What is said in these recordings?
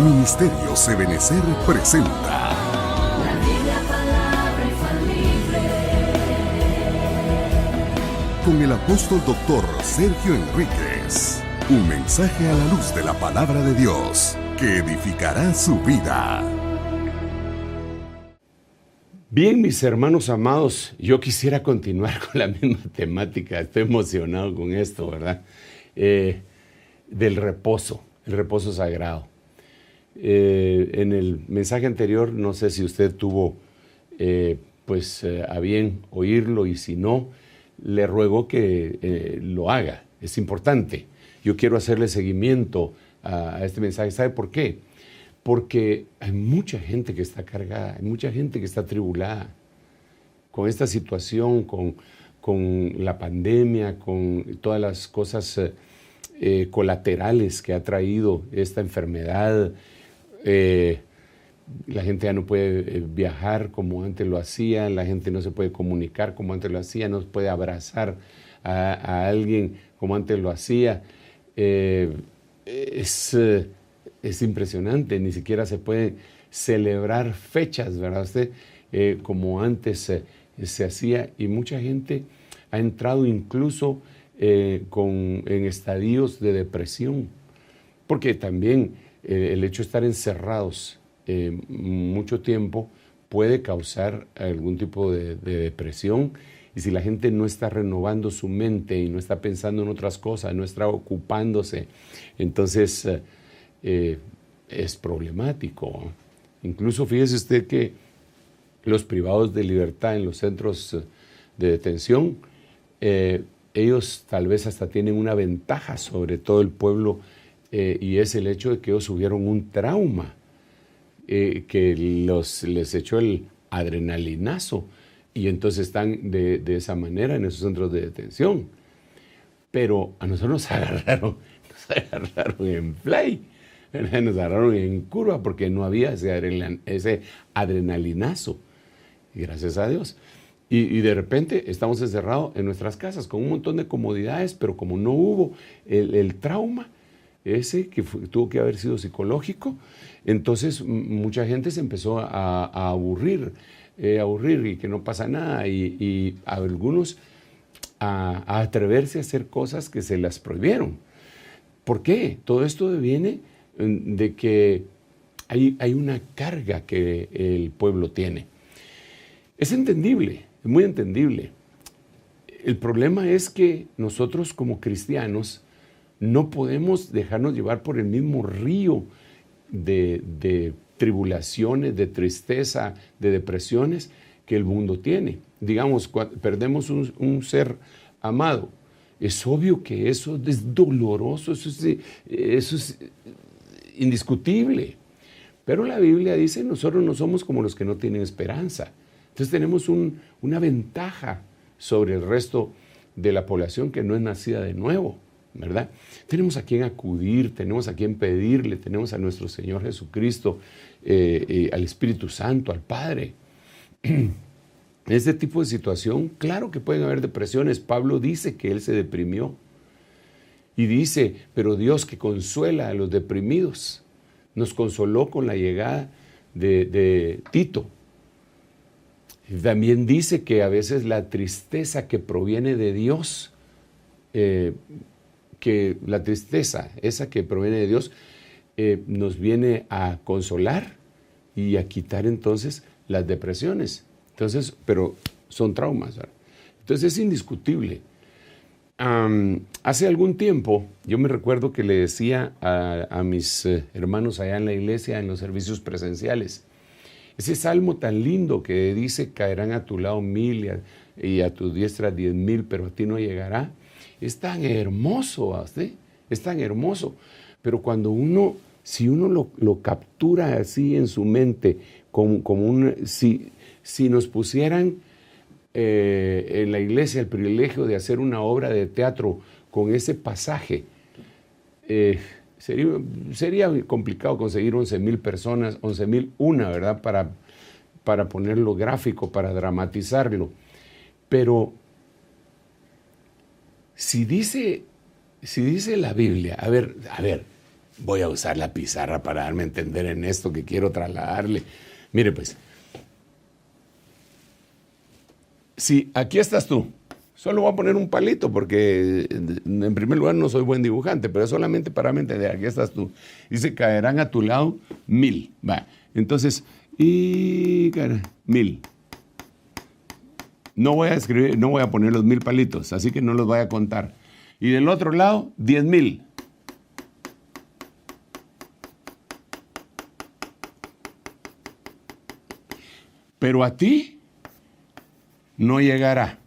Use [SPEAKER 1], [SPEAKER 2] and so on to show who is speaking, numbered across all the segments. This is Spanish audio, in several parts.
[SPEAKER 1] Ministerios Ebenecer presenta
[SPEAKER 2] La Biblia, palabra infalible.
[SPEAKER 1] con el apóstol doctor Sergio Enríquez. Un mensaje a la luz de la palabra de Dios que edificará su vida.
[SPEAKER 3] Bien, mis hermanos amados, yo quisiera continuar con la misma temática. Estoy emocionado con esto, ¿verdad? Del reposo, el reposo sagrado. En el mensaje anterior, no sé si usted tuvo a bien oírlo, y si no, le ruego que lo haga. Es importante. Yo quiero hacerle seguimiento a este mensaje. ¿Sabe por qué? Porque hay mucha gente que está cargada, hay mucha gente que está atribulada con esta situación, con la pandemia, con todas las cosas colaterales que ha traído esta enfermedad. La gente ya no puede viajar como antes lo hacía, la gente no se puede comunicar como antes lo hacía, no puede abrazar a alguien como antes lo hacía. Es impresionante, ni siquiera se puede celebrar fechas, ¿verdad? Como antes se hacía, y mucha gente ha entrado incluso en estadios de depresión, porque también el hecho de estar encerrados mucho tiempo puede causar algún tipo de depresión, y si la gente no está renovando su mente y no está pensando en otras cosas, no está ocupándose, entonces es problemático. Incluso fíjese usted que los privados de libertad en los centros de detención, ellos tal vez hasta tienen una ventaja sobre todo el pueblo, y es el hecho de que ellos tuvieron un trauma que les echó el adrenalinazo, y entonces están de esa manera en esos centros de detención. Pero a nosotros nos agarraron en fly, nos agarraron en curva, porque no había ese adrenalinazo, y gracias a Dios. Y de repente estamos encerrados en nuestras casas con un montón de comodidades, pero como no hubo el trauma ese que tuvo que haber sido psicológico, entonces mucha gente se empezó a aburrir y que no pasa nada, y algunos a atreverse a hacer cosas que se las prohibieron. ¿Por qué? Todo esto viene de que hay una carga que el pueblo tiene. Es entendible, es muy entendible. El problema es que nosotros como cristianos no podemos dejarnos llevar por el mismo río de tribulaciones, de tristeza, de depresiones que el mundo tiene. Digamos, cuando perdemos un ser amado, es obvio que eso es doloroso, eso es indiscutible. Pero la Biblia dice, nosotros no somos como los que no tienen esperanza. Entonces tenemos una ventaja sobre el resto de la población que no es nacida de nuevo, ¿verdad? Tenemos a quien acudir, tenemos a quien pedirle, tenemos a nuestro Señor Jesucristo, al Espíritu Santo, al Padre. En este tipo de situación, claro que pueden haber depresiones. Pablo dice que él se deprimió. Y dice, pero Dios, que consuela a los deprimidos, nos consoló con la llegada de Tito. Y también dice que a veces la tristeza que proviene de Dios, que la tristeza esa que proviene de Dios, nos viene a consolar y a quitar entonces las depresiones. Entonces, pero son traumas, ¿verdad? Entonces es indiscutible. Hace algún tiempo yo me recuerdo que le decía a mis hermanos allá en la iglesia, en los servicios presenciales, ese salmo tan lindo que dice, caerán a tu lado 1000 y a tu diestra 10,000, pero a ti no llegará. Es tan hermoso, ¿sí? Es tan hermoso. Pero cuando si uno lo captura así en su mente, si nos pusieran en la iglesia el privilegio de hacer una obra de teatro con ese pasaje, sería complicado conseguir 11,000 personas, 11,001, ¿verdad? Para ponerlo gráfico, para dramatizarlo. Pero si dice la Biblia, a ver, Voy a usar la pizarra para darme a entender en esto que quiero trasladarle. Mire pues, si aquí estás tú, solo voy a poner un palito porque en primer lugar no soy buen dibujante, pero es solamente para entender, aquí estás tú. Dice, caerán a tu lado 1000. Va, entonces, 1000. No voy a escribir, no voy a poner los 1000 palitos, así que no los voy a contar. Y del otro lado, 10,000. Pero a ti no llegará.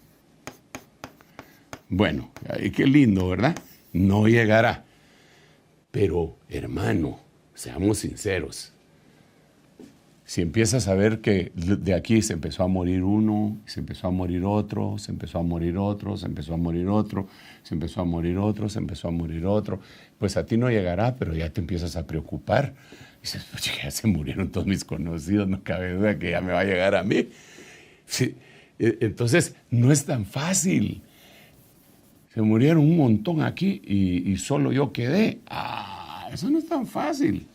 [SPEAKER 3] Bueno, ay, qué lindo, ¿verdad? No llegará. Pero, hermano, seamos sinceros. Si empiezas a ver que de aquí se empezó a morir uno, se empezó a morir otro, se empezó a morir otro, se empezó a morir otro, se empezó a morir otro, se empezó a morir otro, pues a ti no llegará, pero ya te empiezas a preocupar. Dices, pues ya se murieron todos mis conocidos, no cabe duda que ya me va a llegar a mí. Sí, entonces, no es tan fácil. Se murieron un montón aquí y solo yo quedé. Eso no es tan fácil.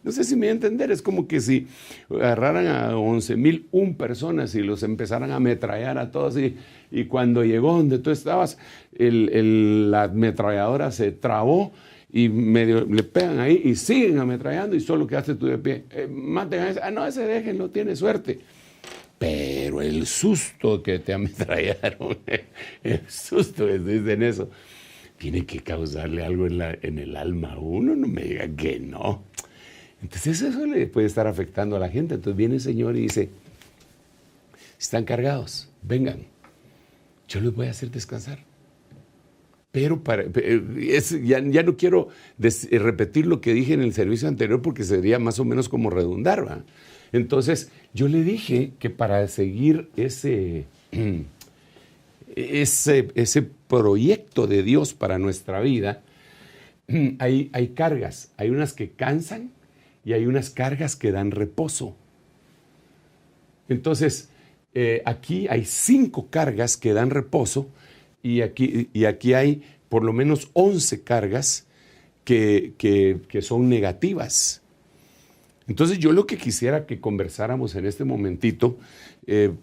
[SPEAKER 3] No sé si me voy a entender, es como que si agarraran a 11,001 personas y los empezaran a ametrallar a todos y cuando llegó donde tú estabas, la ametralladora se trabó y medio le pegan ahí y siguen ametrallando y solo quedaste tú de pie. Maten a ese, no, ese déjenlo, tiene suerte. Pero el susto que te ametrallaron, el susto que dicen eso, tiene que causarle algo en el alma a uno, no me digan que no. Entonces eso le puede estar afectando a la gente. Entonces viene el Señor y dice, están cargados, vengan, yo los voy a hacer descansar. Pero ya no quiero repetir lo que dije en el servicio anterior porque sería más o menos como redundar, ¿verdad? Entonces yo le dije que para seguir ese proyecto de Dios para nuestra vida, hay cargas, hay unas que cansan y hay unas cargas que dan reposo. Entonces, aquí hay 5 cargas que dan reposo y aquí hay por lo menos 11 cargas que son negativas. Entonces, yo lo que quisiera que conversáramos en este momentito,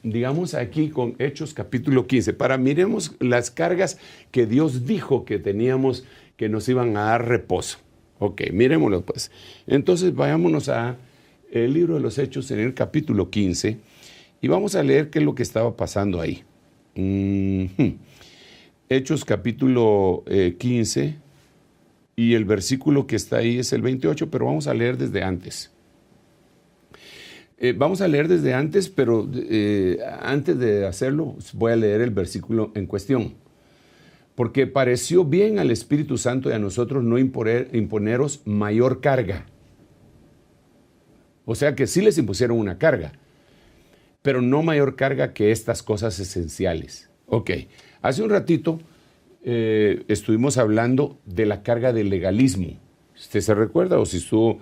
[SPEAKER 3] digamos aquí con Hechos capítulo 15, miremos las cargas que Dios dijo que teníamos, que nos iban a dar reposo. Ok, miremoslo pues. Entonces vayámonos a el libro de los Hechos en el capítulo 15 y vamos a leer qué es lo que estaba pasando ahí. Hechos capítulo 15 y el versículo que está ahí es el 28, pero vamos a leer desde antes. Vamos a leer desde antes, pero antes de hacerlo voy a leer el versículo en cuestión. Porque pareció bien al Espíritu Santo y a nosotros no imponeros mayor carga. O sea que sí les impusieron una carga, pero no mayor carga que estas cosas esenciales. Ok, hace un ratito estuvimos hablando de la carga del legalismo. ¿Usted se recuerda o si estuvo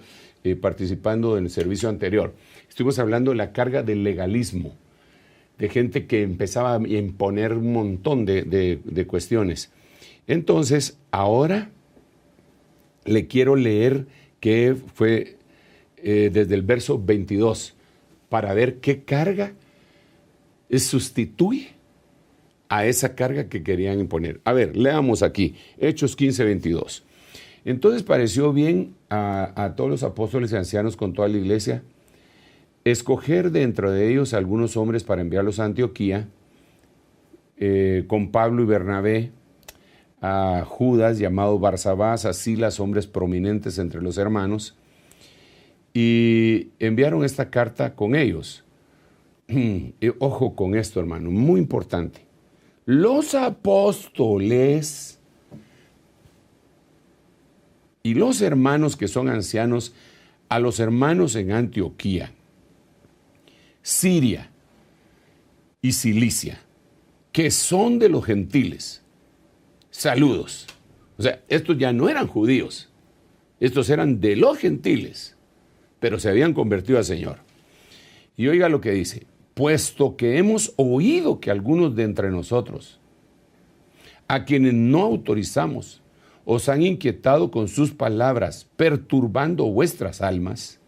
[SPEAKER 3] participando en el servicio anterior? Estuvimos hablando de la carga del legalismo, de gente que empezaba a imponer un montón de cuestiones. Entonces, ahora le quiero leer que fue desde el verso 22, para ver qué carga sustituye a esa carga que querían imponer. A ver, leamos aquí, Hechos 15, 22. Entonces pareció bien a todos los apóstoles y ancianos con toda la iglesia escoger dentro de ellos algunos hombres para enviarlos a Antioquía, con Pablo y Bernabé, a Judas, llamado Barsabás, a Silas, hombres prominentes entre los hermanos, y enviaron esta carta con ellos. Ojo con esto, hermano, muy importante. Los apóstoles y los hermanos que son ancianos, a los hermanos en Antioquía, Siria y Cilicia, que son de los gentiles, saludos. O sea, estos ya no eran judíos, estos eran de los gentiles, pero se habían convertido al Señor. Y oiga lo que dice, puesto que hemos oído que algunos de entre nosotros, a quienes no autorizamos, os han inquietado con sus palabras, perturbando vuestras almas.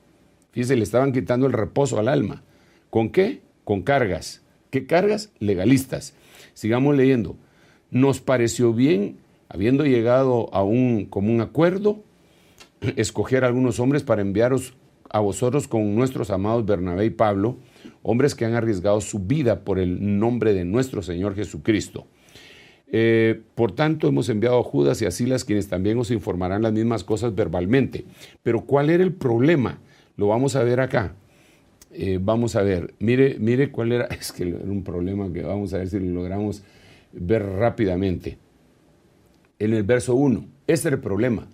[SPEAKER 3] Fíjense, le estaban quitando el reposo al alma. ¿Con qué? Con cargas. ¿Qué cargas? Legalistas. Sigamos leyendo. Nos pareció bien, habiendo llegado a un común acuerdo, escoger a algunos hombres para enviaros a vosotros con nuestros amados Bernabé y Pablo, hombres que han arriesgado su vida por el nombre de nuestro Señor Jesucristo. Por tanto, hemos enviado a Judas y a Silas, quienes también os informarán las mismas cosas verbalmente. Pero ¿cuál era el problema? Lo vamos a ver acá. Vamos a ver, mire cuál era, es que era un problema que vamos a ver si lo logramos ver rápidamente. En el verso 1, ese era el problema.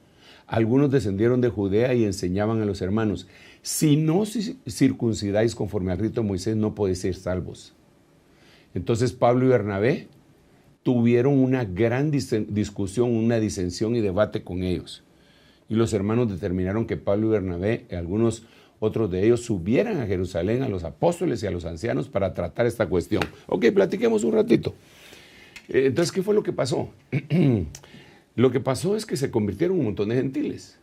[SPEAKER 3] Algunos descendieron de Judea y enseñaban a los hermanos, si no circuncidáis conforme al rito de Moisés, no podéis ser salvos. Entonces Pablo y Bernabé tuvieron una gran discusión, una disensión y debate con ellos. Y los hermanos determinaron que Pablo y Bernabé, algunos otros de ellos, subieran a Jerusalén a los apóstoles y a los ancianos para tratar esta cuestión. Ok, platiquemos un ratito. Entonces, ¿qué fue lo que pasó? Lo que pasó es que se convirtieron un montón de gentiles.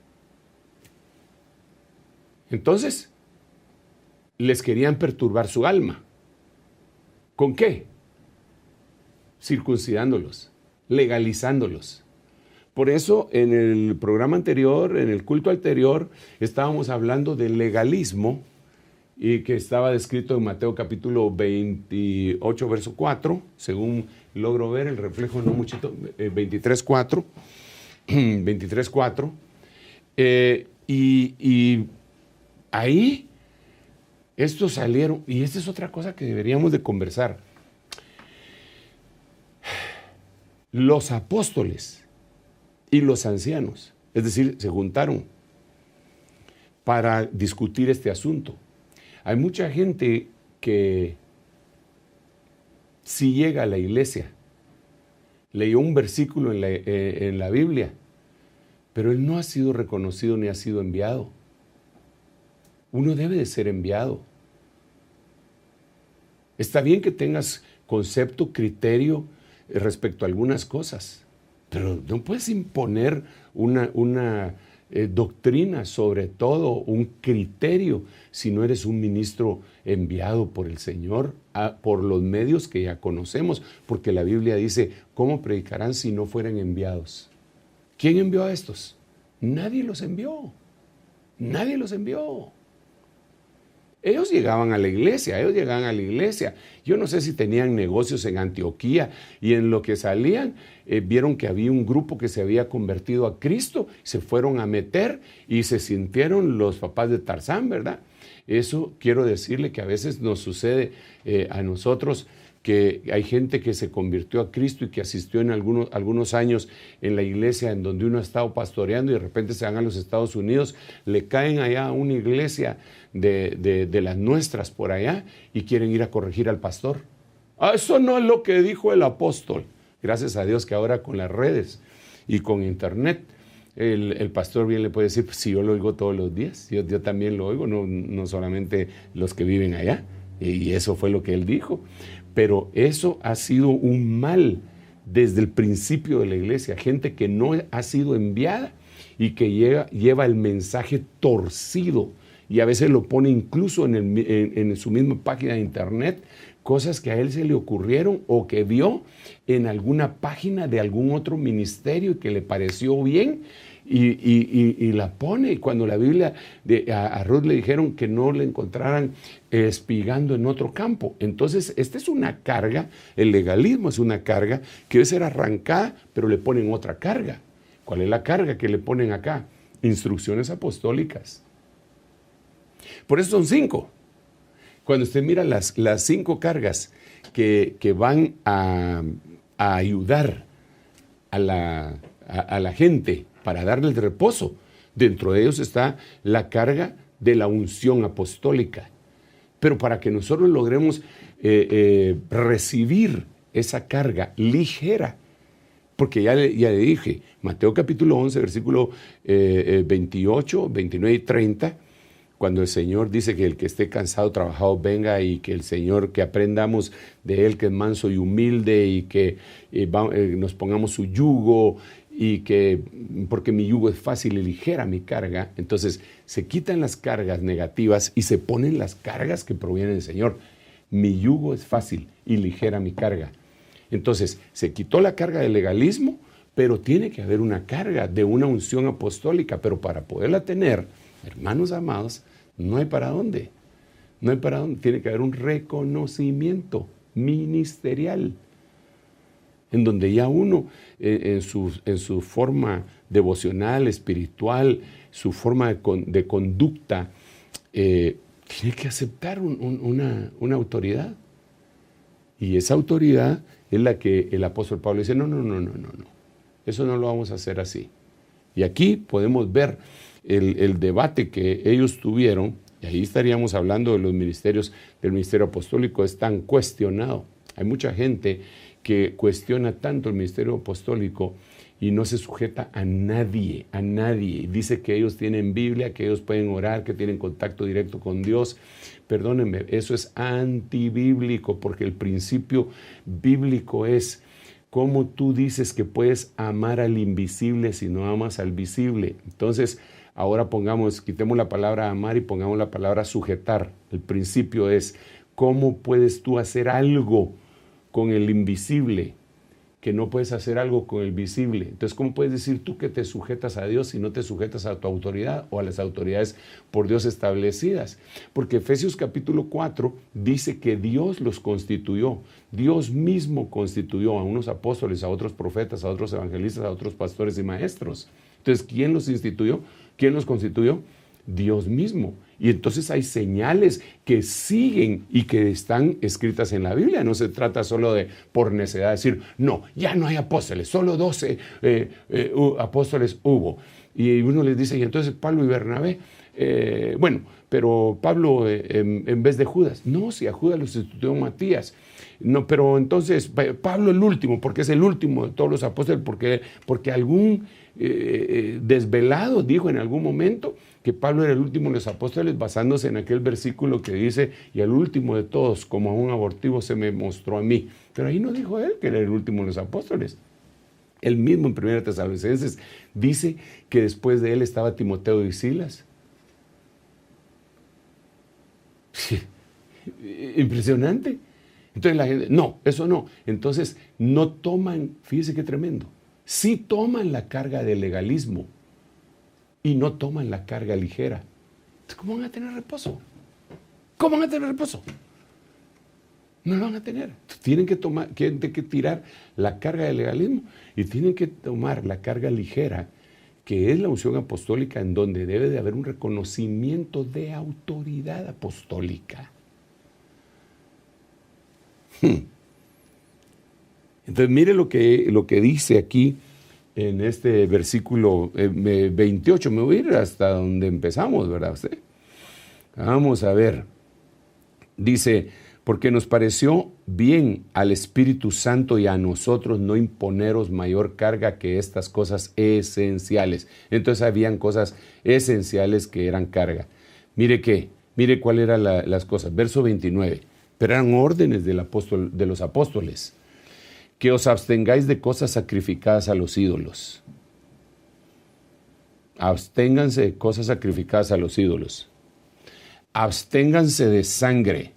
[SPEAKER 3] Entonces, les querían perturbar su alma. ¿Con qué? Circuncidándolos, legalizándolos. Por eso, en el programa anterior, en el culto anterior, estábamos hablando del legalismo y que estaba descrito en Mateo capítulo 28, verso 4, según logro ver el reflejo, no muchito, 23:4, 23:4, y ahí estos salieron, y esta es otra cosa que deberíamos de conversar. Los apóstoles y los ancianos, es decir, se juntaron para discutir este asunto. Hay mucha gente que si llega a la iglesia, leyó un versículo en la Biblia, pero él no ha sido reconocido ni ha sido enviado. Uno debe de ser enviado. Está bien que tengas concepto, criterio respecto a algunas cosas, pero no puedes imponer una doctrina, sobre todo un criterio, si no eres un ministro enviado por el Señor, por los medios que ya conocemos, porque la Biblia dice, ¿cómo predicarán si no fueran enviados? ¿Quién envió a estos? Nadie los envió. Nadie los envió. Ellos llegaban a la iglesia. Yo no sé si tenían negocios en Antioquía y en lo que salían, vieron que había un grupo que se había convertido a Cristo, se fueron a meter y se sintieron los papás de Tarzán, ¿verdad? Eso quiero decirle que a veces nos sucede a nosotros, que hay gente que se convirtió a Cristo y que asistió en algunos años en la iglesia en donde uno ha estado pastoreando y de repente se van a los Estados Unidos, le caen allá a una iglesia de las nuestras por allá y quieren ir a corregir al pastor. Eso no es lo que dijo el apóstol. Gracias a Dios que ahora con las redes y con internet, el pastor bien le puede decir, pues, si yo lo oigo todos los días, yo también lo oigo, no solamente los que viven allá. Y eso fue lo que él dijo. Pero eso ha sido un mal desde el principio de la iglesia. Gente que no ha sido enviada y que lleva el mensaje torcido. Y a veces lo pone incluso en su misma página de internet, cosas que a él se le ocurrieron o que vio en alguna página de algún otro ministerio y que le pareció bien. Y la pone. Y cuando la Biblia a Ruth le dijeron que no le encontraran espigando en otro campo. Entonces, esta es una carga, el legalismo es una carga que debe ser arrancada, pero le ponen otra carga. ¿Cuál es la carga que le ponen acá? Instrucciones apostólicas. Por eso son 5. Cuando usted mira las 5 cargas que van a ayudar a la gente para darle el reposo, dentro de ellos está la carga de la unción apostólica. Pero para que nosotros logremos recibir esa carga ligera, porque ya le dije, Mateo capítulo 11, versículo 28, 29 y 30, cuando el Señor dice que el que esté cansado, trabajado, venga, y que el Señor, que aprendamos de Él, que es manso y humilde, y que nos pongamos su yugo, y que porque mi yugo es fácil y ligera mi carga, entonces se quitan las cargas negativas y se ponen las cargas que provienen del Señor. Mi yugo es fácil y ligera mi carga. Entonces se quitó la carga del legalismo, pero tiene que haber una carga de una unción apostólica, pero para poderla tener, hermanos amados, no hay para dónde. No hay para dónde. Tiene que haber un reconocimiento ministerial, en donde ya uno, en su forma devocional, espiritual, su forma de conducta, tiene que aceptar una autoridad. Y esa autoridad es la que el apóstol Pablo dice, no. Eso no lo vamos a hacer así. Y aquí podemos ver el debate que ellos tuvieron, y ahí estaríamos hablando de los ministerios, del ministerio apostólico, es tan cuestionado. Hay mucha gente que cuestiona tanto el ministerio apostólico y no se sujeta a nadie. Dice que ellos tienen Biblia, que ellos pueden orar, que tienen contacto directo con Dios. Perdónenme, eso es antibíblico, porque el principio bíblico es cómo tú dices que puedes amar al invisible si no amas al visible. Entonces, ahora quitemos la palabra amar y pongamos la palabra sujetar. El principio es, ¿cómo puedes tú hacer algo con el invisible que no puedes hacer algo con el visible? Entonces, ¿cómo puedes decir tú que te sujetas a Dios si no te sujetas a tu autoridad o a las autoridades por Dios establecidas? Porque Efesios capítulo 4 dice que Dios los constituyó. Dios mismo constituyó a unos apóstoles, a otros profetas, a otros evangelistas, a otros pastores y maestros. Entonces, ¿quién los instituyó? ¿Quién los constituyó? Dios mismo. Y entonces hay señales que siguen y que están escritas en la Biblia. No se trata solo de por necedad decir, no, ya no hay apóstoles, solo 12 apóstoles hubo. Y uno les dice, y entonces Pablo y Bernabé, pero Pablo en vez de Judas. No, si a Judas lo sustituyó Matías. No, pero entonces Pablo el último, porque es el último de todos los apóstoles, porque algún desvelado dijo en algún momento que Pablo era el último de los apóstoles, basándose en aquel versículo que dice, y el último de todos, como a un abortivo, se me mostró a mí. Pero ahí no dijo él que era el último de los apóstoles. Él mismo en 1 Tesalonicenses dice que después de él estaba Timoteo y Silas. Impresionante. Entonces la gente, no, eso no. Entonces no toman, fíjese qué tremendo, sí toman la carga del legalismo y no toman la carga ligera. Entonces, ¿cómo van a tener reposo? ¿Cómo van a tener reposo? No lo van a tener. Tienen que tirar la carga del legalismo y tienen que tomar la carga ligera, que es la unción apostólica, en donde debe de haber un reconocimiento de autoridad apostólica. Entonces mire lo que dice aquí en este versículo 28. Me voy a ir hasta donde empezamos, ¿verdad usted? Vamos a ver. Dice, porque nos pareció bien al Espíritu Santo y a nosotros no imponeros mayor carga que estas cosas esenciales. Entonces habían cosas esenciales que eran carga. Mire cuál eran las cosas. Verso 29. Pero eran órdenes de los apóstoles, que os abstengáis de cosas sacrificadas a los ídolos. Absténganse de cosas sacrificadas a los ídolos. Absténganse de sangre.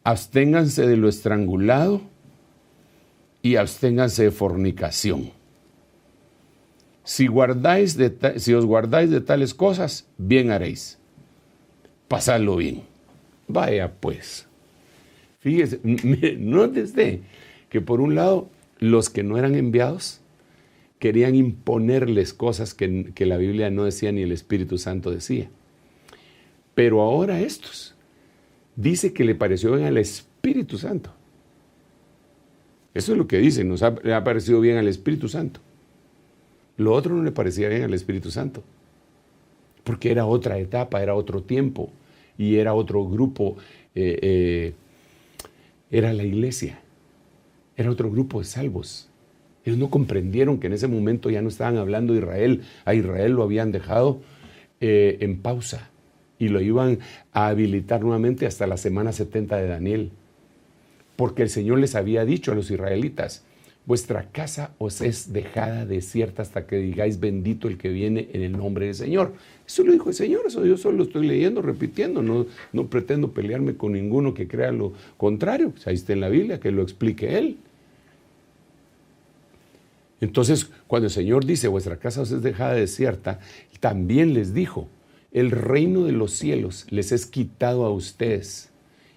[SPEAKER 3] Absténganse de lo estrangulado y absténganse de fornicación. Si os guardáis de tales cosas, bien haréis. Pasadlo bien. Vaya pues. Fíjese, nótese que por un lado los que no eran enviados querían imponerles cosas que la Biblia no decía ni el Espíritu Santo decía. Pero ahora estos dice que le pareció bien al Espíritu Santo. Eso es lo que dice, le ha parecido bien al Espíritu Santo. Lo otro no le parecía bien al Espíritu Santo, porque era otra etapa, era otro tiempo y era otro grupo, era la iglesia, era otro grupo de salvos. Ellos no comprendieron que en ese momento ya no estaban hablando de Israel, a Israel lo habían dejado en pausa y lo iban a habilitar nuevamente hasta la semana 70 de Daniel, porque el Señor les había dicho a los israelitas, vuestra casa os es dejada desierta hasta que digáis bendito el que viene en el nombre del Señor. Eso lo dijo el Señor, eso yo solo estoy leyendo, repitiendo, no pretendo pelearme con ninguno que crea lo contrario. Pues ahí está en la Biblia, que lo explique Él. Entonces, cuando el Señor dice, vuestra casa os es dejada desierta, también les dijo, el reino de los cielos les es quitado a ustedes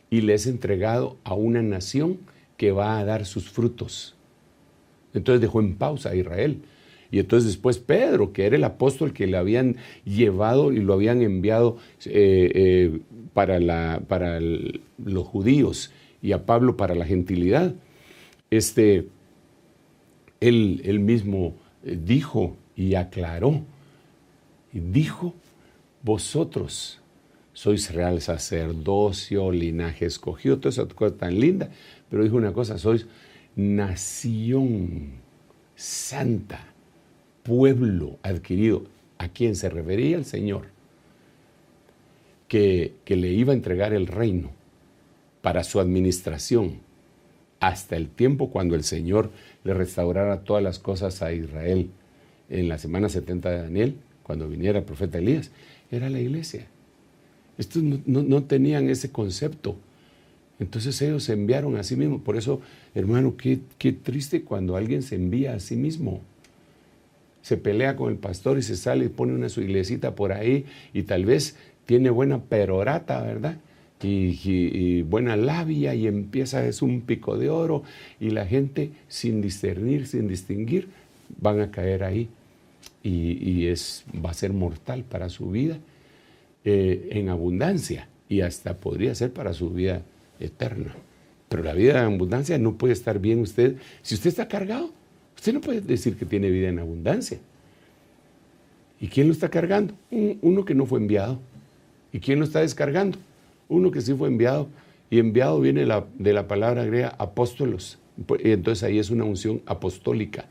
[SPEAKER 3] y les es entregado a una nación que va a dar sus frutos. Entonces dejó en pausa a Israel. Y entonces después Pedro, que era el apóstol que le habían llevado y lo habían enviado para los judíos y a Pablo para la gentilidad, él mismo dijo y aclaró, y dijo, vosotros sois real sacerdocio, linaje escogido, toda esa cosa tan linda, pero dijo una cosa, sois nación santa, pueblo adquirido. ¿A quién se refería el Señor? Que le iba a entregar el reino para su administración hasta el tiempo cuando el Señor le restaurara todas las cosas a Israel. En la semana 70 de Daniel, cuando viniera el profeta Elías, era la iglesia. Estos no tenían ese concepto. Entonces ellos se enviaron a sí mismos. Por eso, hermano, qué triste cuando alguien se envía a sí mismo. Se pelea con el pastor y se sale y pone una su iglesita por ahí y tal vez tiene buena perorata, ¿verdad? Y buena labia y empieza, es un pico de oro y la gente sin discernir, sin distinguir, van a caer ahí y va a ser mortal para su vida en abundancia y hasta podría ser para su vida eterna. Pero la vida en abundancia no puede estar bien usted. Si usted está cargado, usted no puede decir que tiene vida en abundancia. ¿Y quién lo está cargando? Uno que no fue enviado. ¿Y quién lo está descargando? Uno que sí fue enviado. Y enviado viene de la palabra griega apóstolos. Y entonces ahí es una unción apostólica.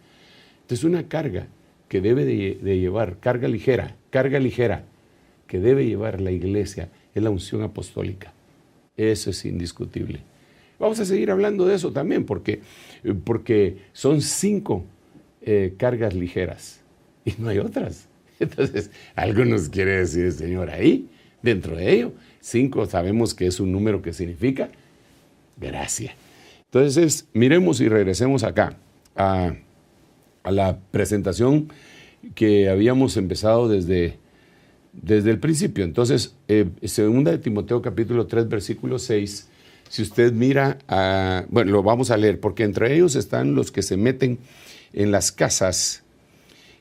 [SPEAKER 3] Entonces una carga que debe de llevar, carga ligera, que debe llevar la iglesia es la unción apostólica. Eso es indiscutible. Vamos a seguir hablando de eso también, porque son 5 cargas ligeras y no hay otras. Entonces, algo nos quiere decir el Señor ahí, dentro de ello. 5 sabemos que es un número que significa gracia. Entonces, miremos y regresemos acá a la presentación que habíamos empezado desde el principio. Entonces, 2 de Timoteo capítulo 3, versículo 6, si usted mira, bueno, lo vamos a leer, porque entre ellos están los que se meten en las casas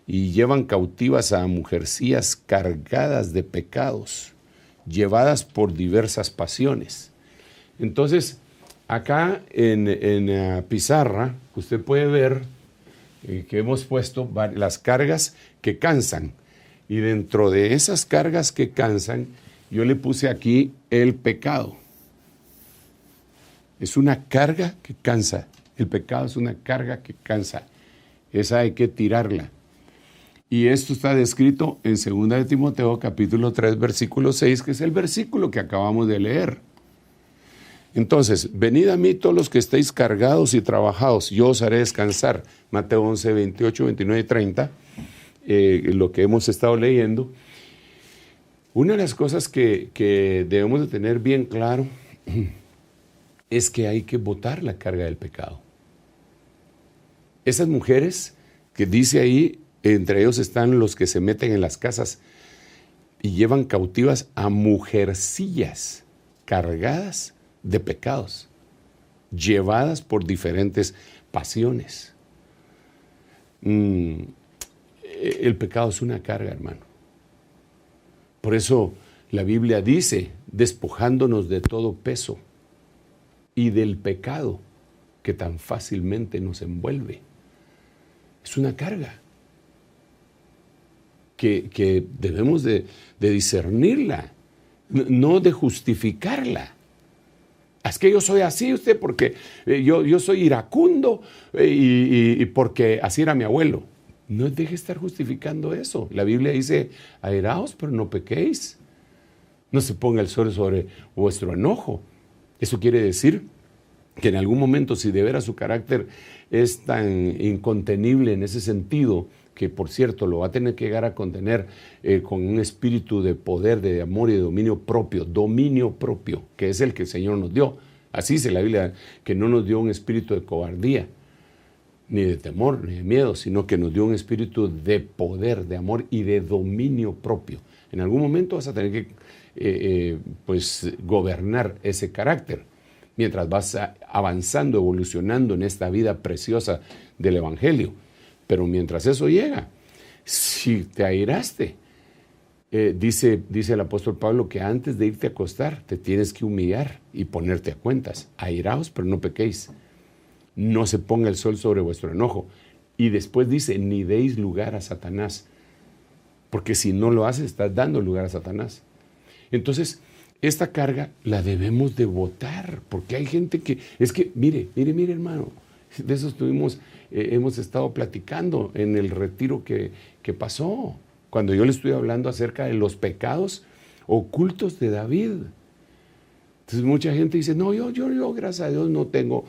[SPEAKER 3] y llevan cautivas a mujercillas cargadas de pecados, llevadas por diversas pasiones. Entonces, acá en la pizarra, usted puede ver que hemos puesto las cargas que cansan. Y dentro de esas cargas que cansan, yo le puse aquí el pecado. Es una carga que cansa. El pecado es una carga que cansa. Esa hay que tirarla. Y esto está descrito en 2 de Timoteo, capítulo 3, versículo 6, que es el versículo que acabamos de leer. Entonces, venid a mí todos los que estéis cargados y trabajados, yo os haré descansar. Mateo 11, 28, 29 y 30, lo que hemos estado leyendo. Una de las cosas que debemos de tener bien claro es que hay que botar la carga del pecado. Esas mujeres que dice ahí, entre ellos están los que se meten en las casas y llevan cautivas a mujercillas cargadas de pecados, llevadas por diferentes pasiones. El pecado es una carga, hermano. Por eso la Biblia dice, despojándonos de todo peso y del pecado que tan fácilmente nos envuelve. Es una carga que debemos de discernirla, no de justificarla. Es que yo soy así, usted, porque yo soy iracundo y porque así era mi abuelo. No deje de estar justificando eso. La Biblia dice, airaos, pero no pequéis. No se ponga el sol sobre vuestro enojo. Eso quiere decir que en algún momento, si de veras su carácter es tan incontenible en ese sentido, que por cierto lo va a tener que llegar a contener con un espíritu de poder, de amor y de dominio propio, que es el que el Señor nos dio. Así dice la Biblia, que no nos dio un espíritu de cobardía, ni de temor, ni de miedo, sino que nos dio un espíritu de poder, de amor y de dominio propio. En algún momento vas a tener que pues gobernar ese carácter, mientras vas avanzando, evolucionando en esta vida preciosa del Evangelio. Pero mientras eso llega, si te airaste, dice el apóstol Pablo que antes de irte a acostar te tienes que humillar y ponerte a cuentas. Airaos, pero no pequéis. No se ponga el sol sobre vuestro enojo. Y después dice, ni deis lugar a Satanás. Porque si no lo haces, estás dando lugar a Satanás. Entonces, esta carga la debemos de botar. Porque hay gente que, es que, mire hermano, de eso hemos estado platicando en el retiro que pasó. Cuando yo le estoy hablando acerca de los pecados ocultos de David. Entonces mucha gente dice, no, yo gracias a Dios no tengo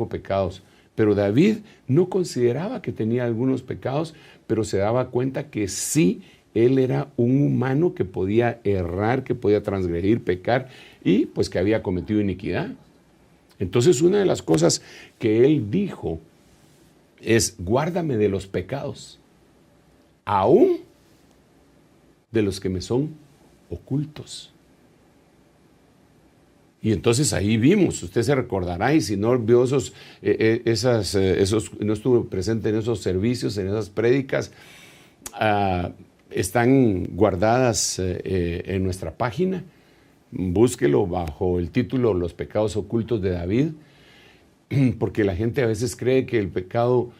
[SPEAKER 3] pecados. Pero David no consideraba que tenía algunos pecados, pero se daba cuenta que sí, él era un humano que podía errar, que podía transgredir, pecar y pues que había cometido iniquidad. Entonces una de las cosas que él dijo es, guárdame de los pecados, aún de los que me son ocultos. Y entonces ahí vimos, usted se recordará, y si no vio no estuvo presente en esos servicios, en esas prédicas, están guardadas en nuestra página. Búsquelo bajo el título Los pecados ocultos de David, porque la gente a veces cree que el pecado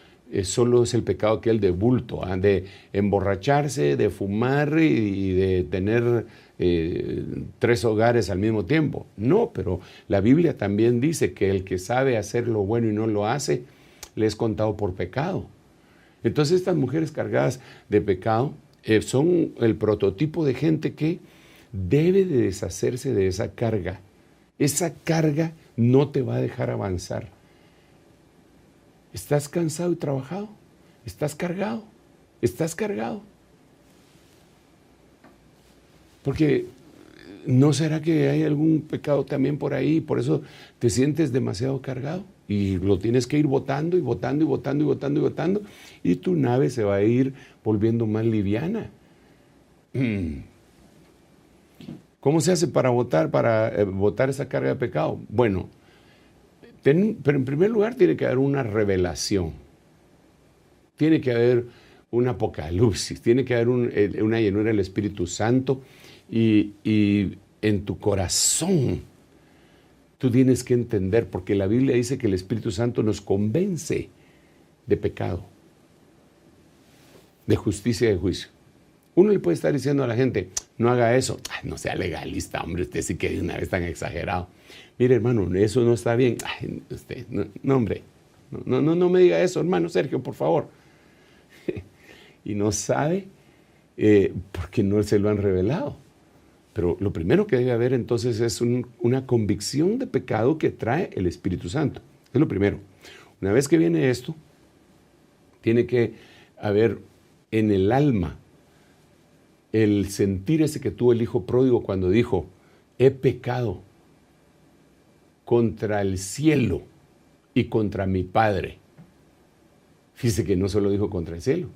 [SPEAKER 3] solo es el pecado aquel de bulto, de emborracharse, de fumar y de tener 3 hogares al mismo tiempo. No, pero la Biblia también dice que el que sabe hacer lo bueno y no lo hace, le es contado por pecado. Entonces estas mujeres cargadas de pecado son el prototipo de gente que debe de deshacerse de esa carga. Esa carga no te va a dejar avanzar. ¿Estás cansado y trabajado? ¿Estás cargado? ¿Estás cargado? Porque ¿no será que hay algún pecado también por ahí? Por eso te sientes demasiado cargado y lo tienes que ir botando y botando y botando y botando y botando, y tu nave se va a ir volviendo más liviana. ¿Cómo se hace para botar esa carga de pecado? Bueno, pero en primer lugar tiene que haber una revelación, tiene que haber un apocalipsis, tiene que haber una llenura del Espíritu Santo, y en tu corazón tú tienes que entender, porque la Biblia dice que el Espíritu Santo nos convence de pecado, de justicia y de juicio. Uno le puede estar diciendo a la gente, no haga eso. Ay, no sea legalista, hombre, usted sí que de una vez tan exagerado. Mire, hermano, eso no está bien. Ay, usted, no, hombre, no me diga eso, hermano Sergio, por favor. Y no sabe porque no se lo han revelado. Pero lo primero que debe haber entonces es una convicción de pecado que trae el Espíritu Santo. Es lo primero. Una vez que viene esto, tiene que haber en el alma el sentir ese que tuvo el hijo pródigo cuando dijo, he pecado contra el cielo y contra mi Padre. Fíjese que no solo dijo contra el cielo,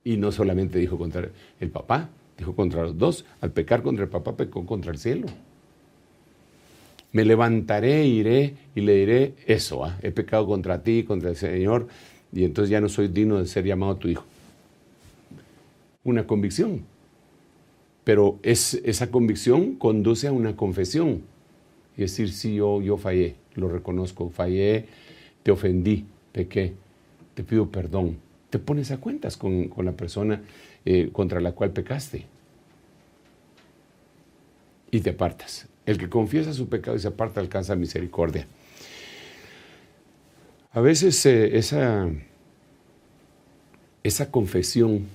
[SPEAKER 3] y no solamente dijo contra el papá, dijo contra los dos. Al pecar contra el papá, pecó contra el cielo. Me levantaré, iré y le diré eso, he pecado contra ti, contra el Señor, y entonces ya no soy digno de ser llamado tu hijo. Una convicción. Pero esa convicción conduce a una confesión. Y decir, sí, yo fallé, lo reconozco, fallé, te ofendí, pequé, te pido perdón. Te pones a cuentas con la persona contra la cual pecaste. Y te apartas. El que confiesa su pecado y se aparta alcanza misericordia. A veces esa confesión,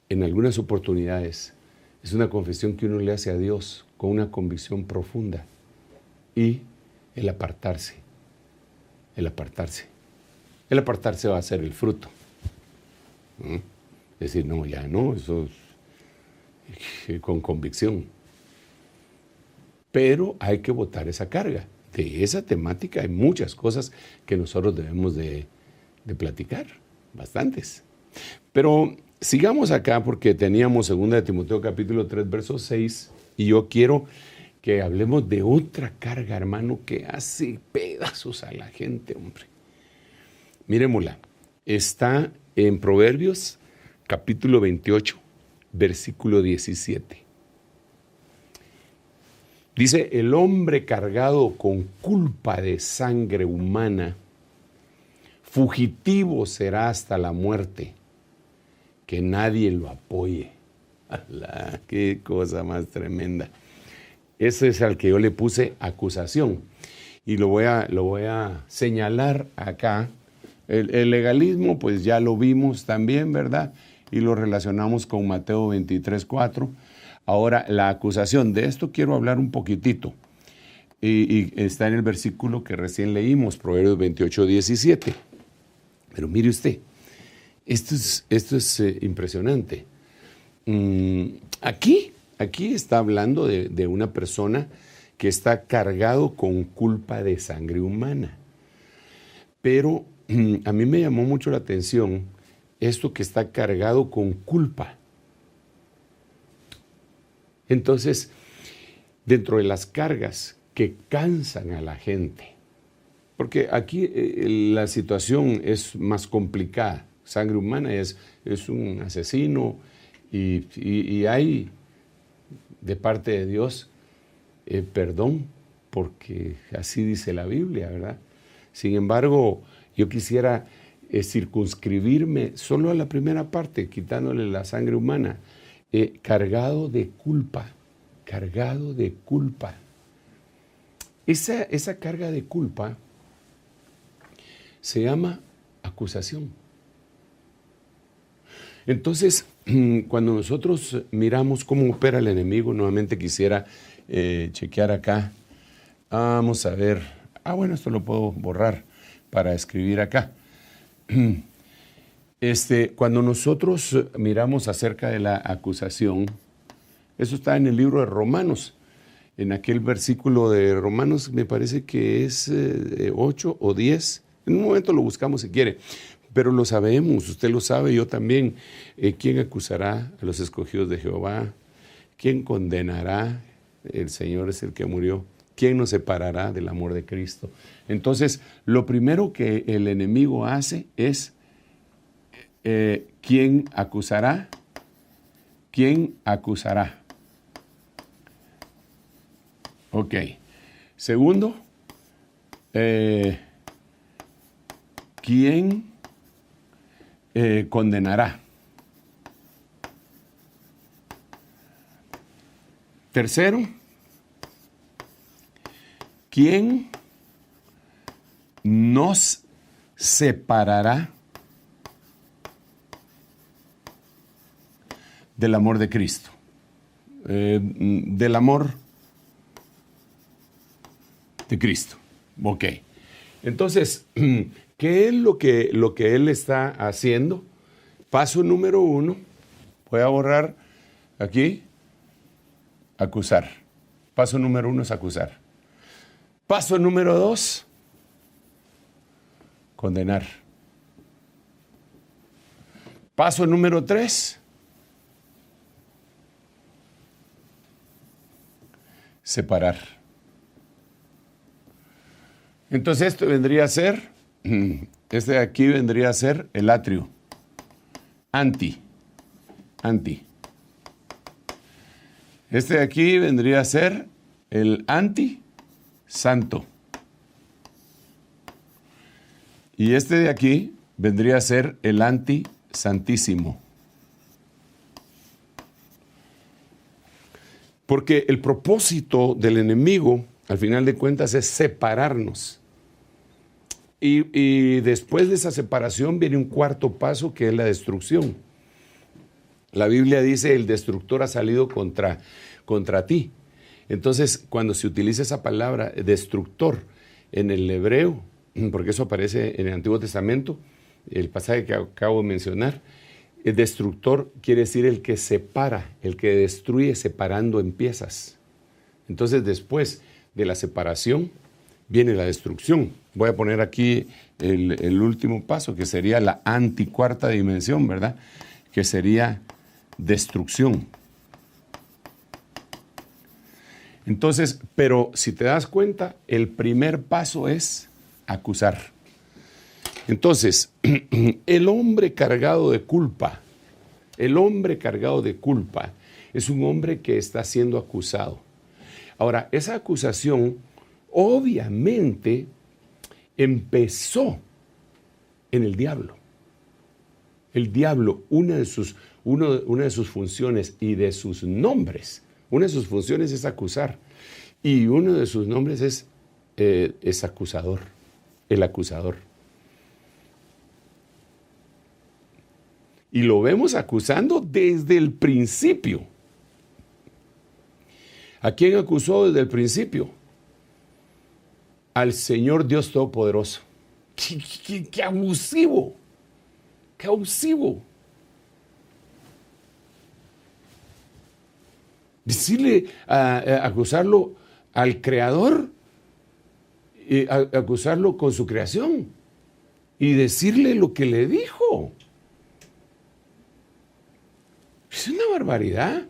[SPEAKER 3] en algunas oportunidades, es una confesión que uno le hace a Dios con una convicción profunda, y el apartarse. El apartarse. El apartarse va a ser el fruto. Decir, no, ya no, eso es con convicción. Pero hay que botar esa carga. De esa temática hay muchas cosas que nosotros debemos de platicar, bastantes. Pero sigamos acá porque teníamos 2 de Timoteo capítulo 3, verso 6, y yo quiero que hablemos de otra carga, hermano, que hace pedazos a la gente, hombre. Miremosla, está en Proverbios capítulo 28, versículo 17. Dice, el hombre cargado con culpa de sangre humana, fugitivo será hasta la muerte, que nadie lo apoye. ¡Alá! ¡Qué cosa más tremenda! Ese es al que yo le puse acusación. Y lo voy a señalar acá. El legalismo, pues ya lo vimos también, ¿verdad? Y lo relacionamos con Mateo 23, 4. Ahora, la acusación, de esto quiero hablar un poquitito. Y está en el versículo que recién leímos, Proverbios 28, 17. Pero mire usted, esto es impresionante. Aquí está hablando de una persona que está cargado con culpa de sangre humana. Pero a mí me llamó mucho la atención esto que está cargado con culpa. Entonces, dentro de las cargas que cansan a la gente, porque aquí la situación es más complicada. Sangre humana es un asesino y hay de parte de Dios perdón, porque así dice la Biblia, ¿verdad? Sin embargo, yo quisiera circunscribirme solo a la primera parte, quitándole la sangre humana. Cargado de culpa, cargado de culpa. Esa carga de culpa se llama acusación. Entonces, cuando nosotros miramos cómo opera el enemigo, nuevamente quisiera chequear acá. Vamos a ver. Bueno, esto lo puedo borrar para escribir acá. Cuando nosotros miramos acerca de la acusación, eso está en el libro de Romanos, en aquel versículo de Romanos, me parece que es 8 o 10, en un momento lo buscamos si quiere, pero lo sabemos, usted lo sabe, yo también. ¿Quién acusará a los escogidos de Jehová? ¿Quién condenará? El Señor es el que murió. ¿Quién nos separará del amor de Cristo? Entonces, lo primero que el enemigo hace es ¿quién acusará? ¿Quién acusará? Ok. Segundo, ¿quién condenará? Tercero, ¿quién nos separará del amor de Cristo? Del amor de Cristo. Ok. Entonces, ¿qué es lo que él está haciendo? Paso número 1. Voy a borrar aquí. Acusar. Paso número 1 es acusar. Paso número 2. Condenar. Paso número 3. Separar. Entonces esto vendría a ser, este de aquí vendría a ser el atrio. Anti. Este de aquí vendría a ser el anti-santo. Y este de aquí vendría a ser el anti-santísimo. Porque el propósito del enemigo, al final de cuentas, es separarnos. Y después de esa separación viene un cuarto paso, que es la destrucción. La Biblia dice, el destructor ha salido contra ti. Entonces, cuando se utiliza esa palabra destructor en el hebreo, porque eso aparece en el Antiguo Testamento, el pasaje que acabo de mencionar. El destructor quiere decir el que separa, el que destruye separando en piezas. Entonces, después de la separación, viene la destrucción. Voy a poner aquí el último paso, que sería la anticuarta dimensión, ¿verdad? Que sería destrucción. Entonces, pero si te das cuenta, el primer paso es acusar. Entonces, el hombre cargado de culpa es un hombre que está siendo acusado. Ahora, esa acusación obviamente empezó en el diablo. El diablo, una de sus funciones y de sus nombres, una de sus funciones es acusar. Y uno de sus nombres es acusador, el acusador. Y lo vemos acusando desde el principio. ¿A quién acusó desde el principio? Al Señor Dios Todopoderoso. ¡Qué abusivo! ¡Qué abusivo! Decirle, acusarlo al Creador, acusarlo con su creación y decirle lo que le dijo. Es una barbaridad.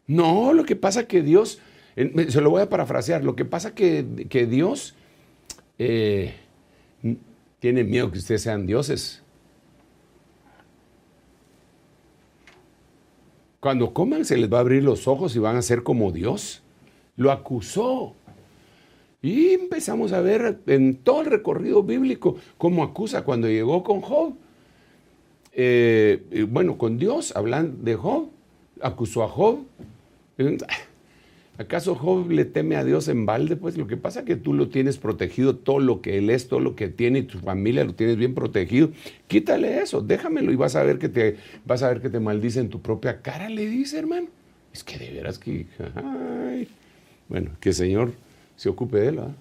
[SPEAKER 3] No, lo que pasa que Dios, se lo voy a parafrasear, lo que pasa que Dios tiene miedo que ustedes sean dioses. Cuando coman se les va a abrir los ojos y van a ser como Dios. Lo acusó. Y empezamos a ver en todo el recorrido bíblico cómo acusa cuando llegó con Job. Con Dios, hablando de Job, acusó a Job. ¿Acaso Job le teme a Dios en balde? Pues lo que pasa es que tú lo tienes protegido, todo lo que él es, todo lo que tiene, y tu familia lo tienes bien protegido. Quítale eso, déjamelo y vas a ver que te maldice en tu propia cara, le dice, hermano. Es que de veras que... Ay. Bueno, que el Señor se ocupe de él, ¿verdad?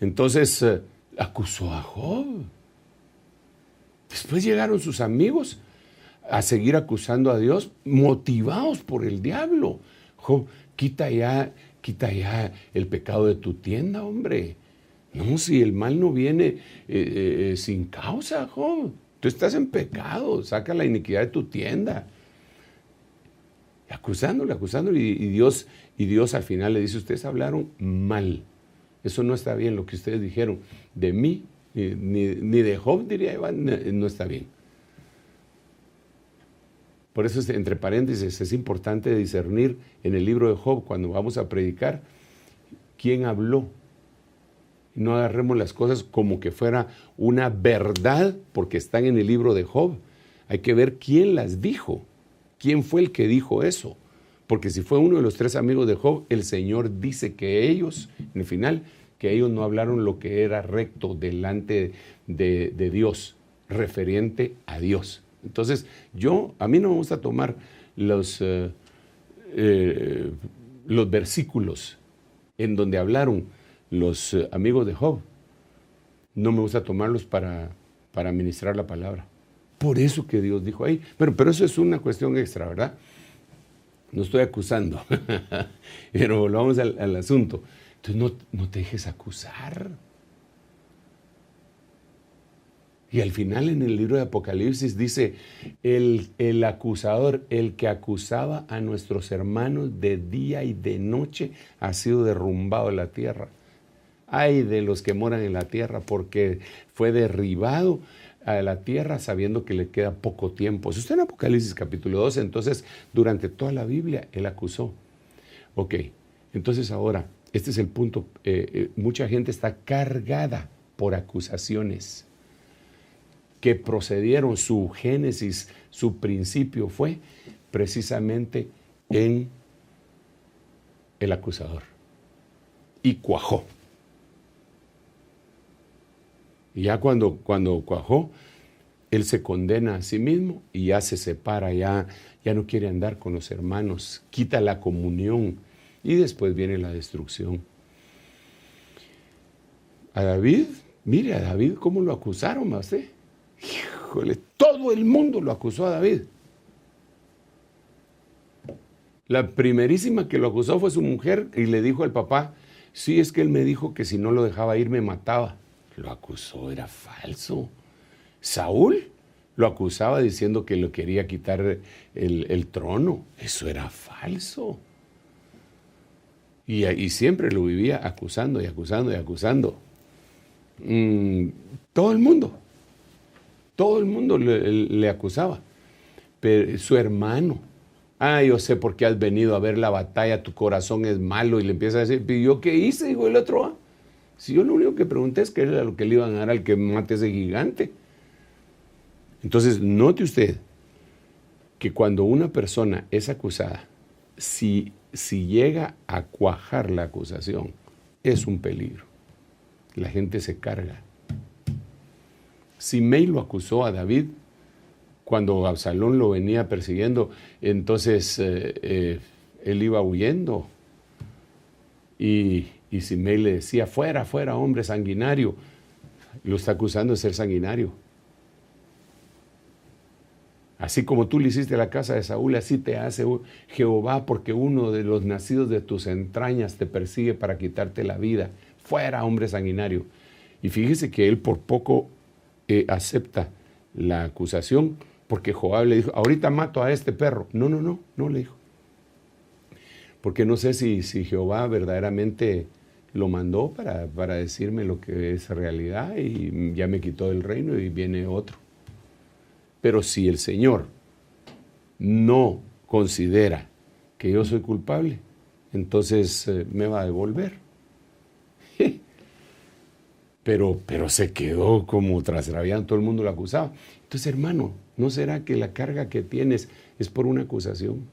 [SPEAKER 3] Entonces, acusó a Job. Después llegaron sus amigos a seguir acusando a Dios, motivados por el diablo. Job, quita ya el pecado de tu tienda, hombre. No, si el mal no viene sin causa, Job. Tú estás en pecado, saca la iniquidad de tu tienda. Acusándole, y Dios al final le dice, ustedes hablaron mal. Eso no está bien, lo que ustedes dijeron de mí, ni de Job, diría Iván, no está bien. Por eso, entre paréntesis, es importante discernir en el libro de Job, cuando vamos a predicar, quién habló. No agarremos las cosas como que fuera una verdad, porque están en el libro de Job. Hay que ver quién las dijo, quién fue el que dijo eso. Porque si fue uno de los 3 amigos de Job, el Señor dice que ellos, en el final, que ellos no hablaron lo que era recto delante de Dios, referente a Dios. Entonces, a mí no me gusta tomar los versículos en donde hablaron los amigos de Job. No me gusta tomarlos para ministrar la palabra. Por eso que Dios dijo ahí. Pero eso es una cuestión extra, ¿verdad? No estoy acusando. Pero volvamos al asunto. Entonces, no te dejes acusar. Y al final en el libro de Apocalipsis dice, el acusador, el que acusaba a nuestros hermanos de día y de noche, ha sido derrumbado de la tierra. Ay de los que moran en la tierra, porque fue derribado a la tierra sabiendo que le queda poco tiempo. Si usted en Apocalipsis capítulo 12, entonces durante toda la Biblia él acusó. Ok, entonces ahora, este es el punto. Mucha gente está cargada por acusaciones que procedieron, su génesis, su principio fue precisamente en el acusador. Y cuajó. Y ya cuando cuajó, él se condena a sí mismo y ya se separa, ya no quiere andar con los hermanos, quita la comunión y después viene la destrucción. A David, mire a David cómo lo acusaron a usted. Híjole, todo el mundo lo acusó a David. La primerísima que lo acusó fue su mujer y le dijo al papá, sí, es que él me dijo que si no lo dejaba ir me mataba. Lo acusó, era falso. Saúl lo acusaba diciendo que le quería quitar el trono. Eso era falso. Y siempre lo vivía acusando y acusando y acusando. Todo el mundo le acusaba. Pero su hermano, yo sé por qué has venido a ver la batalla, tu corazón es malo, y le empieza a decir, ¿y yo qué hice? Dijo el otro, si yo lo único que pregunté es qué era lo que le iban a dar al que mate a ese gigante. Entonces, note usted que cuando una persona es acusada, si llega a cuajar la acusación, es un peligro. La gente se carga. Simei lo acusó a David cuando Absalón lo venía persiguiendo, entonces él iba huyendo. Y Simei le decía, fuera, fuera, hombre sanguinario. Lo está acusando de ser sanguinario. Así como tú le hiciste a la casa de Saúl, así te hace Jehová, porque uno de los nacidos de tus entrañas te persigue para quitarte la vida. Fuera, hombre sanguinario. Y fíjese que él por poco acepta la acusación, porque Joab le dijo, ahorita mato a este perro. No le dijo. Porque no sé si Jehová verdaderamente lo mandó para decirme lo que es realidad y ya me quitó el reino y viene otro. Pero si el Señor no considera que yo soy culpable, entonces me va a devolver. Pero se quedó como trasrabiando, todo el mundo lo acusaba. Entonces, hermano, ¿no será que la carga que tienes es por una acusación?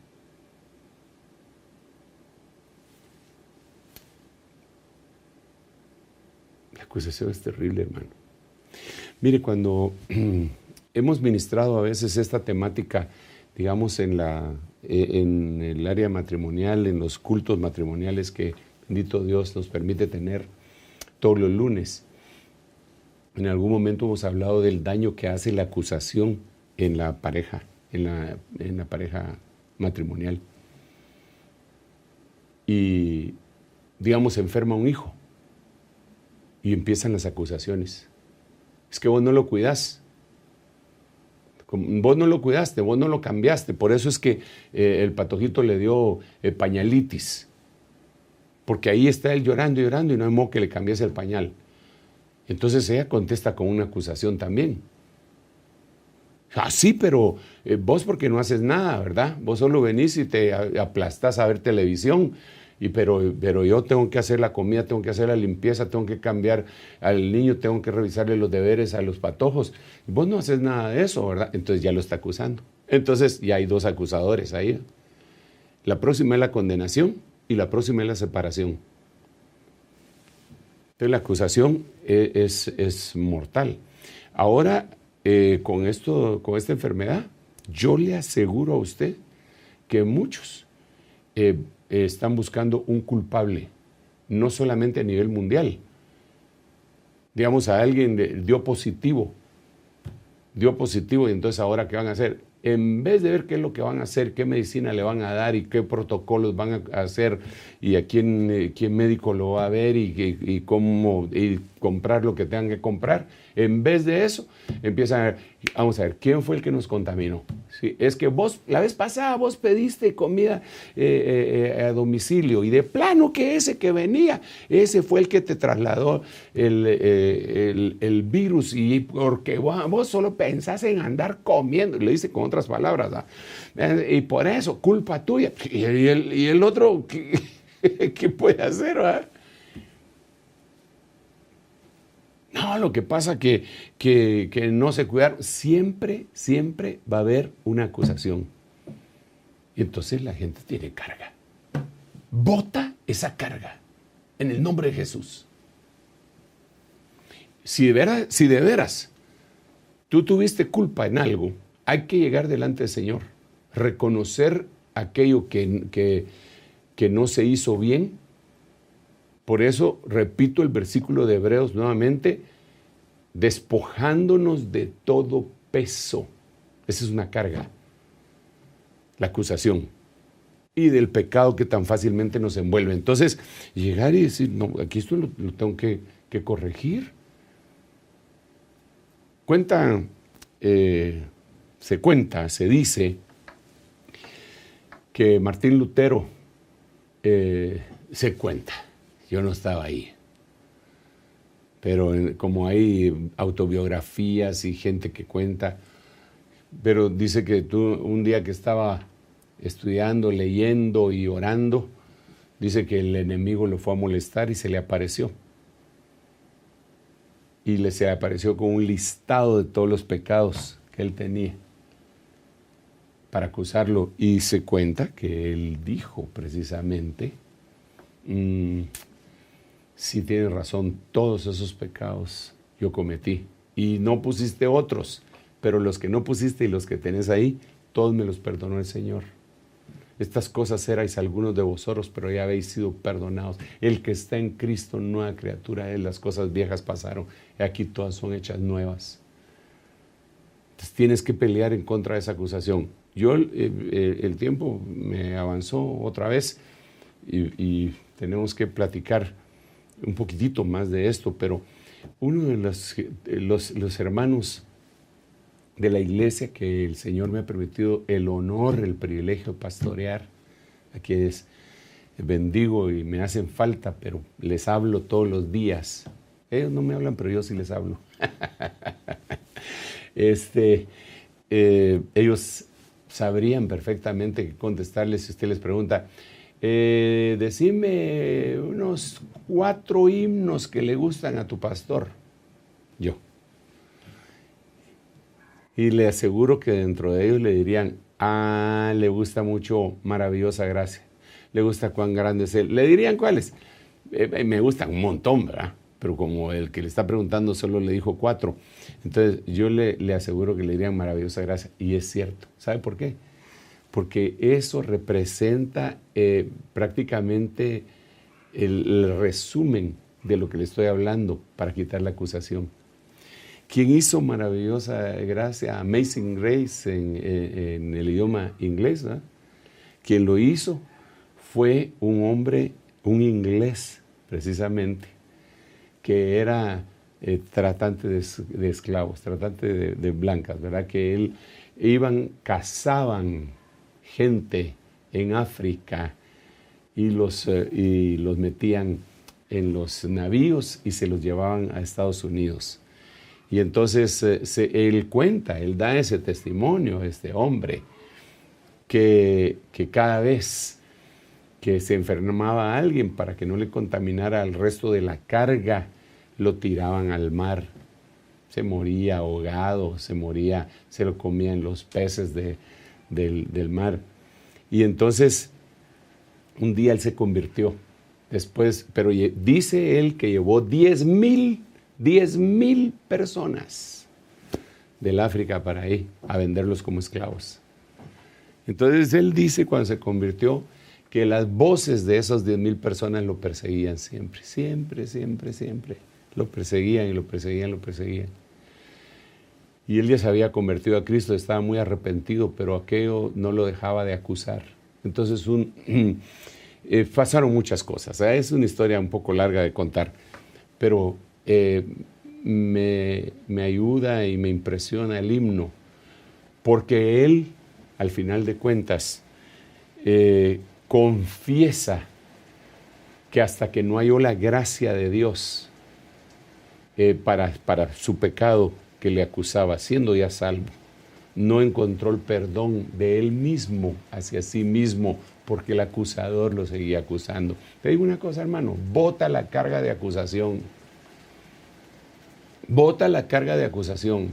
[SPEAKER 3] La acusación es terrible, hermano. Mire, cuando hemos ministrado a veces esta temática, digamos, en el área matrimonial, en los cultos matrimoniales que, bendito Dios, nos permite tener todos los lunes. En algún momento hemos hablado del daño que hace la acusación en la pareja, en la pareja matrimonial. Y, digamos, enferma un hijo y empiezan las acusaciones. Es que vos no lo cuidás. Vos no lo cuidaste, vos no lo cambiaste. Por eso es que el patojito le dio pañalitis. Porque ahí está él llorando y llorando y no hay modo que le cambies el pañal. Entonces ella contesta con una acusación también. Sí, pero vos porque no haces nada, ¿verdad? Vos solo venís y te aplastás a ver televisión. Pero yo tengo que hacer la comida, tengo que hacer la limpieza, tengo que cambiar al niño, tengo que revisarle los deberes a los patojos. Vos no haces nada de eso, ¿verdad? Entonces ya lo está acusando. Entonces ya hay dos acusadores ahí. La próxima es la condenación y la próxima es la separación. Entonces la acusación es mortal. Ahora, con esta enfermedad, yo le aseguro a usted que muchos están buscando un culpable, no solamente a nivel mundial. Digamos, a alguien dio positivo y entonces ahora ¿qué van a hacer? En vez de ver qué es lo que van a hacer, qué medicina le van a dar y qué protocolos van a hacer y a quién médico lo va a ver y cómo y comprar lo que tengan que comprar, en vez de eso empiezan a ver, vamos a ver, ¿quién fue el que nos contaminó? Sí, es que vos, la vez pasada vos pediste comida a domicilio y de plano que ese que venía, ese fue el que te trasladó el virus y porque vos solo pensás en andar comiendo, le dice con otras palabras, ¿verdad? Y por eso, culpa tuya. Y el otro, ¿qué puede hacer? ¿Verdad? No, lo que pasa que no se cuidaron. Siempre va a haber una acusación. Y entonces la gente tiene carga. Bota esa carga en el nombre de Jesús. Si de veras tú tuviste culpa en algo, hay que llegar delante del Señor, reconocer aquello que no se hizo bien, Por eso repito el versículo de Hebreos nuevamente, despojándonos de todo peso. Esa es una carga, la acusación, y del pecado que tan fácilmente nos envuelve. Entonces, llegar y decir, no, aquí esto lo tengo que corregir. Se dice que Martín Lutero, se cuenta, yo no estaba ahí, pero como hay autobiografías y gente que cuenta, pero dice que un día que estaba estudiando, leyendo y orando, dice que el enemigo lo fue a molestar y se le apareció. Y se le apareció con un listado de todos los pecados que él tenía para acusarlo. Y se cuenta que él dijo precisamente, sí tienes razón, todos esos pecados yo cometí. Y no pusiste otros, pero los que no pusiste y los que tenés ahí, todos me los perdonó el Señor. Estas cosas erais algunos de vosotros, pero ya habéis sido perdonados. El que está en Cristo, nueva criatura es, las cosas viejas pasaron, y aquí todas son hechas nuevas. Entonces tienes que pelear en contra de esa acusación. Yo, el tiempo me avanzó otra vez y tenemos que platicar un poquitito más de esto, pero uno de los hermanos de la iglesia que el Señor me ha permitido el honor, el privilegio de pastorear, a quienes bendigo y me hacen falta, pero les hablo todos los días. Ellos no me hablan, pero yo sí les hablo. Ellos sabrían perfectamente qué contestarles si usted les pregunta, decime unos 4 himnos que le gustan a tu pastor. Yo. Y le aseguro que dentro de ellos le dirían, le gusta mucho Maravillosa Gracia, le gusta Cuán Grande es Él. Le dirían cuáles. Me gustan un montón, ¿verdad? Pero como el que le está preguntando solo le dijo 4, entonces yo le aseguro que le dirían Maravillosa Gracia. Y es cierto. ¿Sabe por qué? Porque eso representa prácticamente el resumen de lo que le estoy hablando para quitar la acusación. Quien hizo Maravillosa Gracia, Amazing Grace en el idioma inglés, ¿verdad? Quien lo hizo fue un hombre, un inglés precisamente, que era tratante de esclavos, tratante de blancas, ¿verdad? Que cazaban gente en África y los metían en los navíos y se los llevaban a Estados Unidos. Y entonces él da ese testimonio, este hombre, que cada vez que se enfermaba a alguien, para que no le contaminara al resto de la carga, lo tiraban al mar. Se moría ahogado, se lo comían los peces del mar. Y entonces, un día él se convirtió. Después, pero dice él que llevó 10,000 personas del África para ahí a venderlos como esclavos. Entonces él dice cuando se convirtió que las voces de esas 10,000 personas lo perseguían siempre. Lo perseguían. Y él ya se había convertido a Cristo, estaba muy arrepentido, pero aquello no lo dejaba de acusar. Entonces pasaron muchas cosas. Es una historia un poco larga de contar, pero me ayuda y me impresiona el himno, porque él, al final de cuentas, confiesa que hasta que no halló la gracia de Dios para su pecado que le acusaba, siendo ya salvo, no encontró el perdón de él mismo hacia sí mismo, porque el acusador lo seguía acusando. Te digo una cosa, hermano, bota la carga de acusación. Bota la carga de acusación.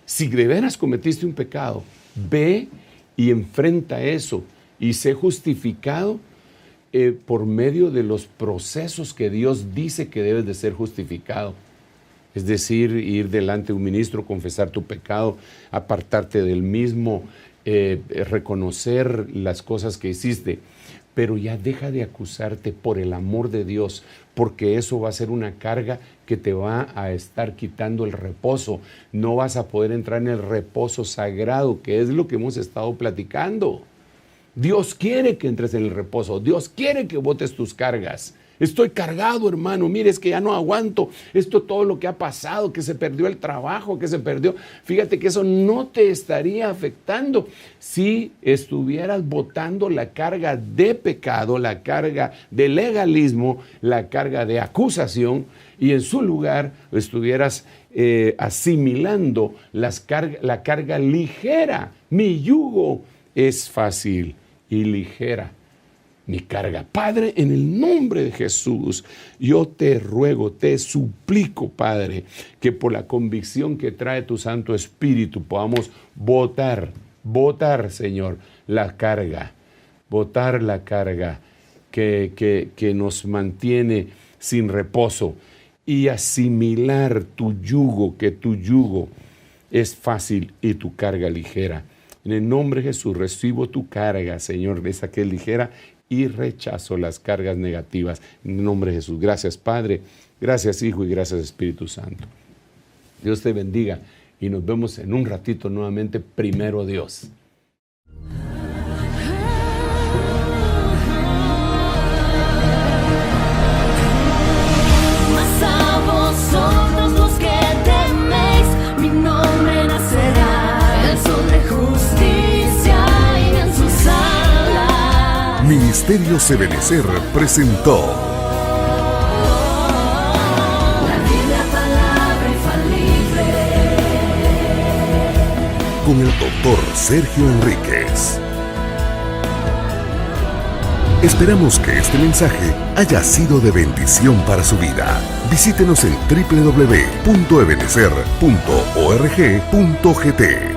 [SPEAKER 3] Si de veras cometiste un pecado, ve y enfrenta eso y sé justificado por medio de los procesos que Dios dice que debes de ser justificado. Es decir, ir delante de un ministro, confesar tu pecado, apartarte del mismo, reconocer las cosas que hiciste. pero ya deja de acusarte por el amor de Dios, porque eso va a ser una carga que te va a estar quitando el reposo. No vas a poder entrar en el reposo sagrado, que es lo que hemos estado platicando. Dios quiere que entres en el reposo. Dios quiere que botes tus cargas. Estoy cargado, hermano. Mire, es que ya no aguanto. Todo lo que ha pasado, que se perdió el trabajo, que se perdió. Fíjate que eso no te estaría afectando si estuvieras botando la carga de pecado, la carga de legalismo, la carga de acusación, y en su lugar estuvieras asimilando la carga ligera. Mi yugo es fácil y ligera mi carga. Padre, en el nombre de Jesús, yo te ruego, te suplico, Padre, que por la convicción que trae tu Santo Espíritu podamos botar, Señor, la carga, botar la carga que nos mantiene sin reposo y asimilar tu yugo, que tu yugo es fácil y tu carga ligera. En el nombre de Jesús recibo tu carga, Señor, esa que es ligera, y rechazo las cargas negativas. En el nombre de Jesús. Gracias, Padre. Gracias, Hijo, y gracias, Espíritu Santo. Dios te bendiga y nos vemos en un ratito nuevamente. Primero Dios.
[SPEAKER 2] Mas a vosotros los que teméis, mi nombre nacerá, el sol de justicia y en sus alas.
[SPEAKER 1] Ministerio Ebenecer presentó
[SPEAKER 2] La Biblia, palabra infalible.
[SPEAKER 1] con el doctor Sergio Enríquez. Esperamos que este mensaje haya sido de bendición para su vida. Visítenos en www.ebenecer.org.gt.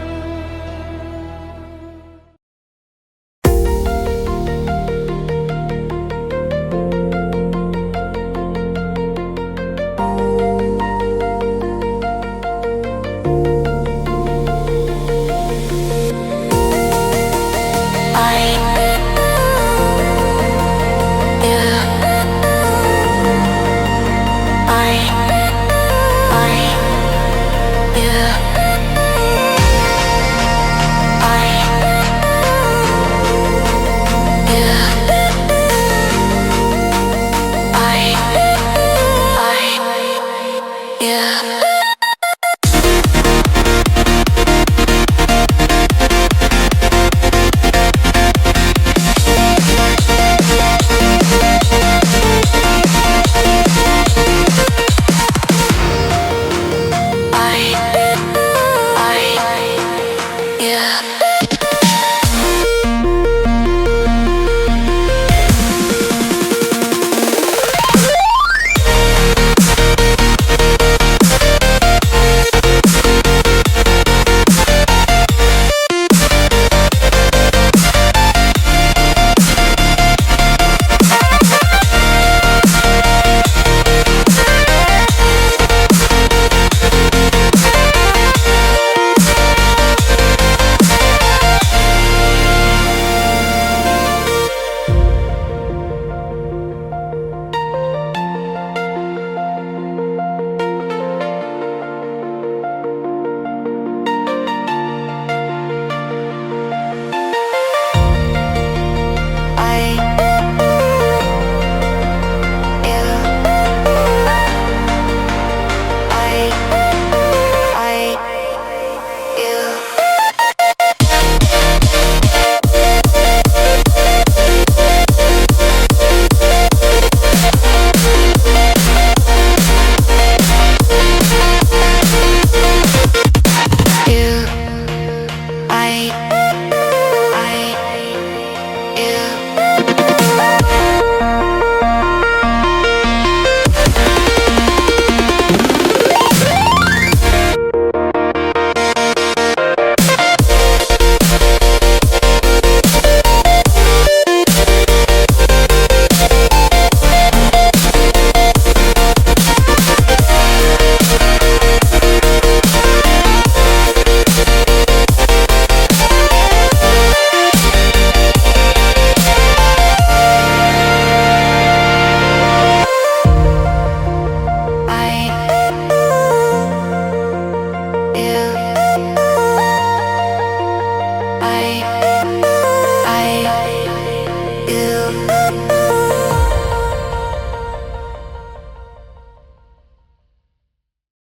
[SPEAKER 2] you.